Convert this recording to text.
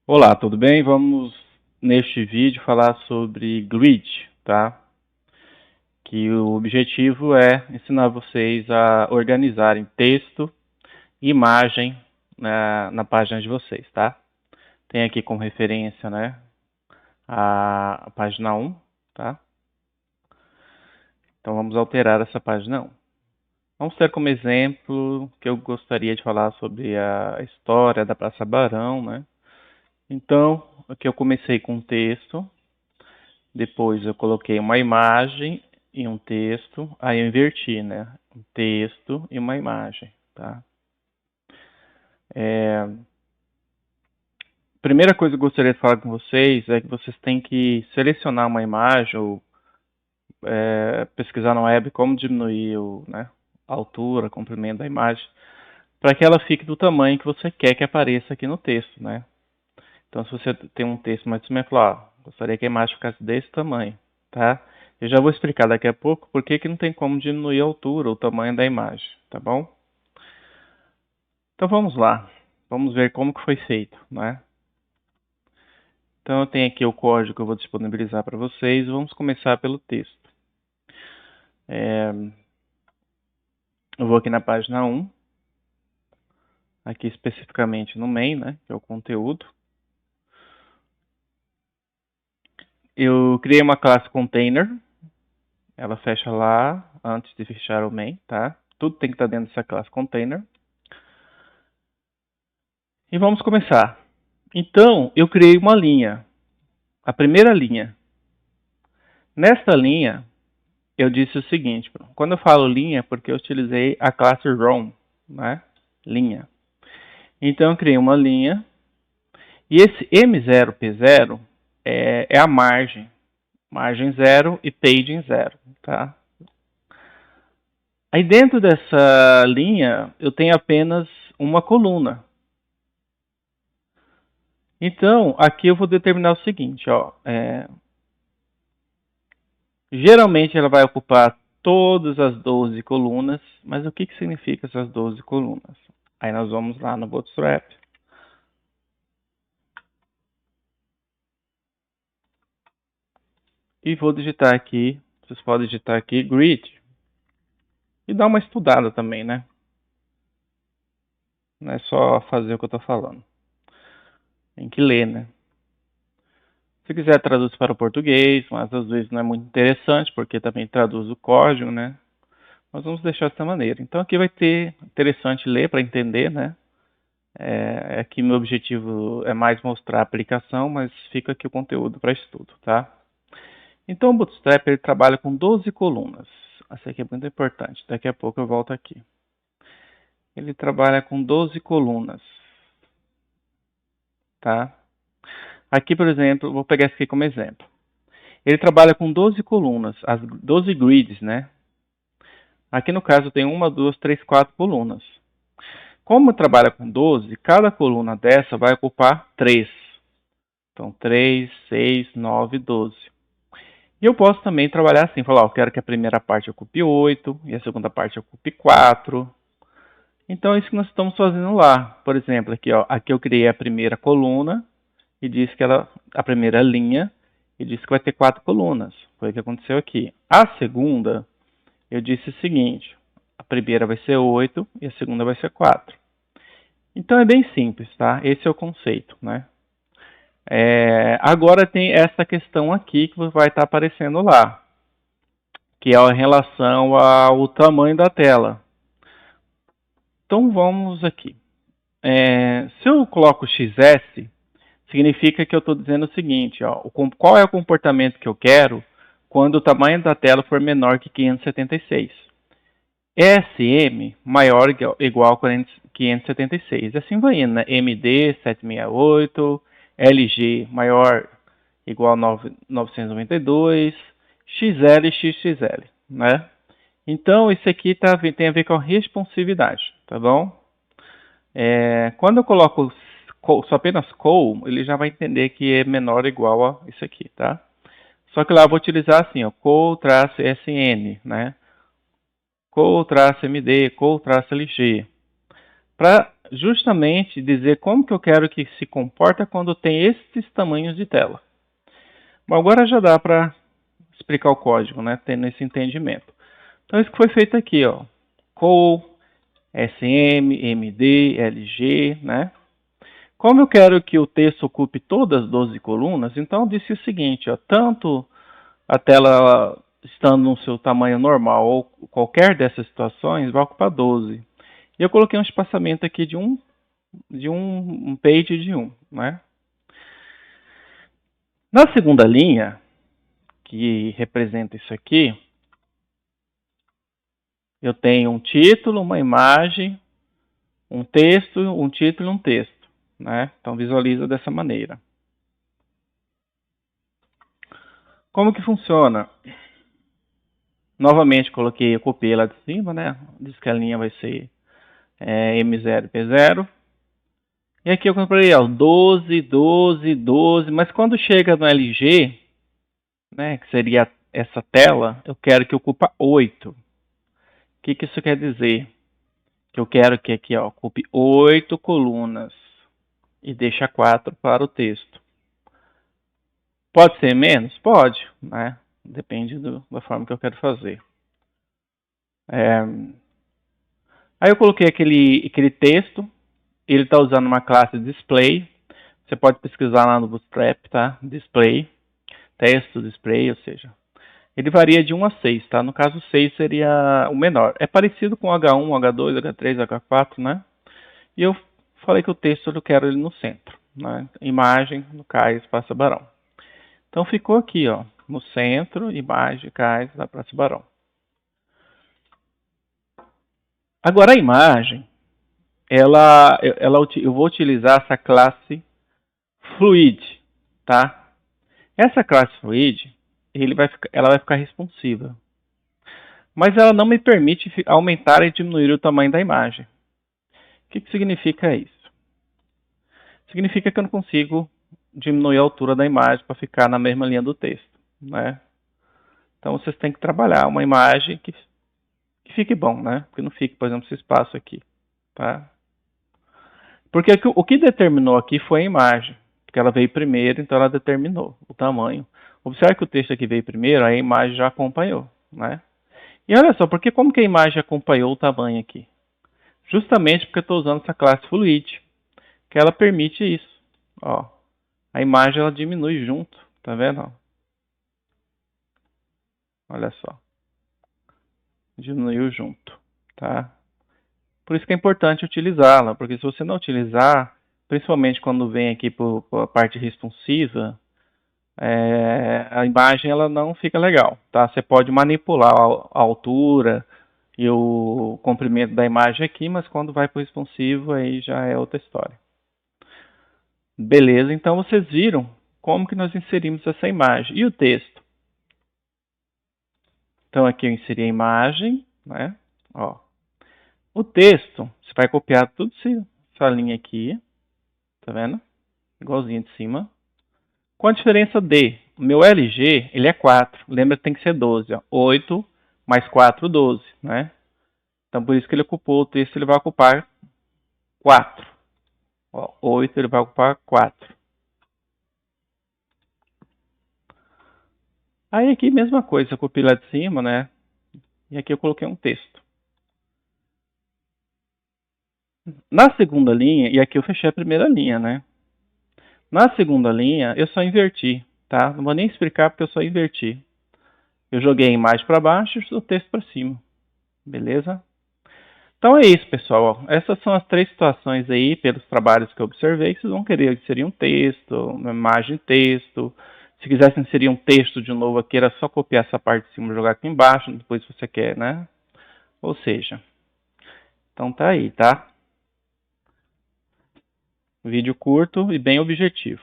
Olá, tudo bem? Vamos neste vídeo falar sobre grid, tá? Que o objetivo é ensinar vocês a organizarem texto e imagem na página de vocês, tá? Tem aqui como referência, né, a página 1, tá? Então vamos alterar essa página 1. Vamos ter como exemplo que eu gostaria de falar sobre a história da Praça Barão, né? Então, aqui eu comecei com um texto. Depois eu coloquei uma imagem e um texto, aí eu inverti, né? Um texto e uma imagem, tá? Primeira coisa que eu gostaria de falar com vocês é que vocês têm que selecionar uma imagem ou pesquisar na web como diminuir né, a altura, comprimento da imagem, para que ela fique do tamanho que você quer que apareça aqui no texto, né? Então, se você tem um texto mais simples, falar, gostaria que a imagem ficasse desse tamanho, tá? Eu já vou explicar daqui a pouco por que não tem como diminuir a altura, o tamanho da imagem, tá bom? Então vamos lá, vamos ver como que foi feito, né? Então eu tenho aqui o código que eu vou disponibilizar para vocês. Vamos começar pelo texto. Eu vou aqui na página 1, aqui especificamente no main, né, que é o conteúdo. Eu criei uma classe container, ela fecha lá antes de fechar o main, tá? Tudo tem que estar dentro dessa classe container. E vamos começar. Então, eu criei uma linha, a primeira linha. Nesta linha, eu disse o seguinte, quando eu falo linha, é porque eu utilizei a classe ROM, né? Linha. Então, eu criei uma linha, e esse M0P0 é a margem 0 e paging 0, tá? Aí dentro dessa linha, eu tenho apenas uma coluna. Então, aqui eu vou determinar o seguinte, ó, geralmente ela vai ocupar todas as 12 colunas, mas o que significa essas 12 colunas? Aí nós vamos lá no Bootstrap. E vou digitar aqui, vocês podem digitar aqui, grid. E dar uma estudada também, né? Não é só fazer o que eu estou falando. Tem que ler, né? Se quiser traduz para o português, mas às vezes não é muito interessante, porque também traduz o código, né? Nós vamos deixar dessa maneira. Então aqui vai ter interessante ler para entender, né? Aqui meu objetivo é mais mostrar a aplicação, mas fica aqui o conteúdo para estudo, tá? Então o Bootstrap ele trabalha com 12 colunas. Essa aqui é muito importante. Daqui a pouco eu volto aqui. Ele trabalha com 12 colunas, tá? Aqui, por exemplo, vou pegar esse aqui como exemplo. Ele trabalha com 12 colunas, as 12 grids, né? Aqui no caso tem 1, 2, 3, 4 colunas. Como trabalha com 12, cada coluna dessa vai ocupar 3. Então, 3, 6, 9, 12. E eu posso também trabalhar assim, falar, ó, eu quero que a primeira parte ocupe 8 e a segunda parte ocupe 4. Então, é isso que nós estamos fazendo lá. Por exemplo, aqui, ó, aqui eu criei a primeira coluna e disse que a primeira linha e disse que vai ter 4 colunas. Foi o que aconteceu aqui. A segunda, eu disse o seguinte, a primeira vai ser 8 e a segunda vai ser 4. Então é bem simples, tá? Esse é o conceito, né? Agora tem essa questão aqui que vai estar aparecendo lá, que é em relação ao tamanho da tela. Então vamos aqui. Se eu coloco XS, significa que eu estou dizendo o seguinte, ó, qual é o comportamento que eu quero quando o tamanho da tela for menor que 576. ESM maior ou igual a 576. E assim vai indo, né? MD 768, LG maior igual a 992, XL e XXL, né? Então, isso aqui tem a ver com a responsividade, tá bom? Quando eu coloco só apenas col, ele já vai entender que é menor ou igual a isso aqui, tá? Só que lá eu vou utilizar assim, ó, col-sn, né? Col-md, col-lg. Para justamente dizer como que eu quero que se comporta quando tem esses tamanhos de tela. Bom, agora já dá para explicar o código, né, tendo esse entendimento. Então isso que foi feito aqui, ó, COL, SM, MD, LG, né? Como eu quero que o texto ocupe todas as 12 colunas, então eu disse o seguinte, ó, tanto a tela estando no seu tamanho normal ou qualquer dessas situações vai ocupar 12. E eu coloquei um espaçamento aqui de um page de 1, né? Na segunda linha, que representa isso aqui, eu tenho um título, uma imagem, um texto, um título e um texto, né? Então visualiza dessa maneira. Como que funciona? Novamente eu copiei lá de cima, né? Diz que a linha vai ser M0 e P0. E aqui eu comprei, ó, 12, 12, 12, mas quando chega no LG, né, que seria essa tela, eu quero que ocupa 8. O que isso quer dizer? Que eu quero que aqui, ó, ocupe 8 colunas e deixa 4 para o texto. Pode ser menos? Pode, né? Depende da forma que eu quero fazer. Aí eu coloquei aquele texto, ele está usando uma classe display. Você pode pesquisar lá no Bootstrap, tá? Display, texto, display, ou seja, ele varia de 1 a 6, tá? No caso, 6 seria o menor. É parecido com H1, H2, H3, H4, né? E eu falei que o texto eu quero ele no centro, né? Imagem, no Cais, Praça Barão. Então ficou aqui, ó, no centro, imagem, Cais, da Praça Barão. Agora a imagem, eu vou utilizar essa classe Fluid, tá? Essa classe Fluid, ela vai ficar responsiva. Mas ela não me permite aumentar e diminuir o tamanho da imagem. O que significa isso? Significa que eu não consigo diminuir a altura da imagem para ficar na mesma linha do texto, né? Então vocês têm que trabalhar uma imagem que fique bom, né? Que não fique, por exemplo, esse espaço aqui, tá? Porque o que determinou aqui foi a imagem, porque ela veio primeiro, então ela determinou o tamanho. Observe que o texto aqui veio primeiro, a imagem já acompanhou, né? E olha só, porque como que a imagem acompanhou o tamanho aqui? Justamente porque eu estou usando essa classe Fluid, que ela permite isso. Ó, a imagem ela diminui junto, tá vendo? Olha só, diminuiu junto, tá? Por isso que é importante utilizá-la, porque se você não utilizar, principalmente quando vem aqui para a parte responsiva, a imagem ela não fica legal, tá? Você pode manipular a altura e o comprimento da imagem aqui, mas quando vai para o responsivo aí já é outra história. Beleza, então vocês viram como que nós inserimos essa imagem. E o texto? Então aqui eu inseri a imagem, né? Ó. O texto, você vai copiar tudo essa linha aqui, tá vendo? Igualzinho de cima. Com a diferença de, o meu LG, ele é 4. Lembra que tem que ser 12, ó. 8 mais 4, 12, né? Então por isso que ele ocupou o texto, ele vai ocupar 4. Ó, 8 ele vai ocupar 4. Aí aqui mesma coisa, eu copiei lá de cima, né? E aqui eu coloquei um texto. Na segunda linha, e aqui eu fechei a primeira linha, né? Na segunda linha, eu só inverti, tá? Não vou nem explicar porque eu só inverti. Eu joguei a imagem para baixo e o texto para cima. Beleza? Então é isso, pessoal. Essas são as 3 situações aí, pelos trabalhos que eu observei. Vocês vão querer inserir um texto, uma imagem texto. Se quisessem inserir um texto de novo aqui, era só copiar essa parte de cima e jogar aqui embaixo, depois se você quer, né? Ou seja, então tá aí, tá? Vídeo curto e bem objetivo.